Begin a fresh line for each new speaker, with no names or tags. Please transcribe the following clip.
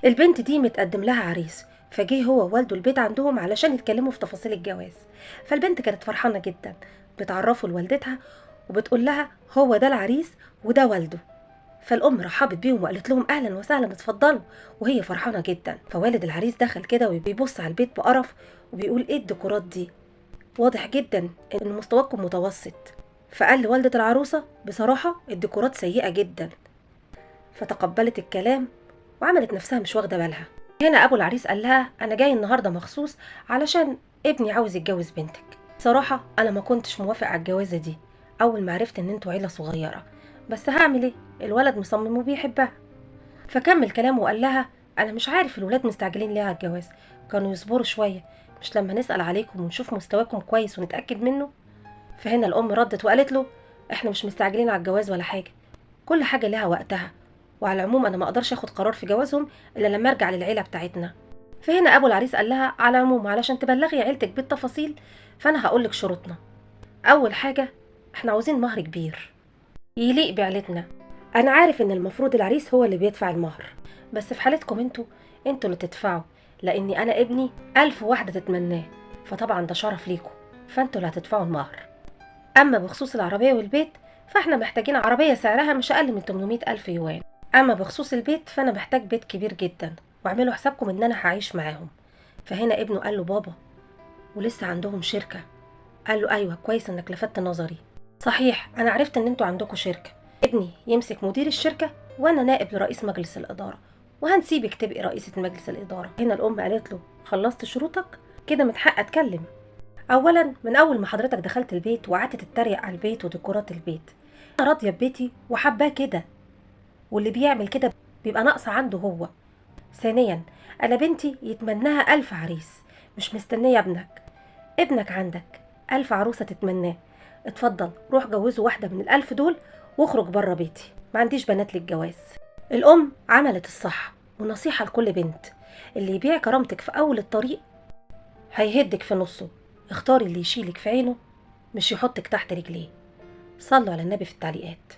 البنت دي متقدم لها عريس، فجه هو ووالده البيت عندهم علشان يتكلموا في تفاصيل الجواز. فالبنت كانت فرحانة جدا، بتعرفه لوالدتها وبتقول لها هو ده العريس وده والده. فالأم رحبت بيهم وقالت لهم أهلا وسهلا اتفضلوا، وهي فرحانة جدا. فوالد العريس دخل كده وبيبص على البيت بقرف وبيقول ايه الديكورات دي، واضح جدا ان مستواكم متوسط. فقال لوالدة العروسة بصراحة الديكورات سيئة جدا، فتقبلت الكلام وعملت نفسها مش واخدة بالها. هنا أبو العريس قال لها أنا جاي النهاردة مخصوص علشان ابني عاوز يتجوز بنتك. صراحة أنا ما كنتش موافق على الجوازة دي أول ما عرفت إن انتوا عيلة صغيرة، بس هعمل ايه، الولد مصمم وبيحبها. فكمل كلامه وقال لها أنا مش عارف الولاد مستعجلين ليه على الجواز، كانوا يصبروا شوية، مش لما نسأل عليكم ونشوف مستواكم كويس ونتأكد منه. فهنا الأم ردت وقالت له احنا مش مستعجلين على الجواز ولا حاجة، كل حاجة لها وقتها، وعلى العموم انا ما اقدرش اخد قرار في جوازهم الا لما ارجع للعيله بتاعتنا. فهنا ابو العريس قال لها على العموم علشان تبلغي عيلتك بالتفاصيل فانا هقول لك شروطنا. اول حاجه احنا عاوزين مهر كبير يليق بعيلتنا. انا عارف ان المفروض العريس هو اللي بيدفع المهر، بس في حالتكم انتوا اللي تدفعوا، لاني انا ابني 1000 واحده تتمناه، فطبعا ده شرف ليكم، فانتوا اللي هتدفعوا المهر. اما بخصوص العربيه والبيت فاحنا محتاجين عربيه سعرها مش اقل من 800 الف يوان. اما بخصوص البيت فانا محتاج بيت كبير جدا، واعملوا حسابكم ان انا هعيش معاهم. فهنا ابنه قال له بابا ولسه عندهم شركه؟ قال له ايوه كويس انك لفتت نظري، صحيح انا عرفت ان انتوا عندكم شركه. ابني يمسك مدير الشركه وانا نائب لرئيس مجلس الاداره، وهنسيبك تبقي رئيسه مجلس الاداره. هنا الام قالت له خلصت شروطك كده من حق اتكلم. اولا من اول ما حضرتك دخلت البيت وقعدت تتريق على البيت وديكورات البيت، انا راضيه ببيتي وحباه كده، واللي بيعمل كده بيبقى ناقص عنده هو. ثانيا انا بنتي يتمناها 1000 عريس، مش مستنيه ابنك عندك 1000 عروسه تتمناه، اتفضل روح جوزه واحده من ال1000 دول واخرج بره بيتي، ما عنديش بنات للجواز. الام عملت الصح، ونصيحه لكل بنت، اللي يبيع كرامتك في اول الطريق هيهدك في نصه، اختاري اللي يشيلك في عينه مش يحطك تحت رجليه. صلوا على النبي في التعليقات.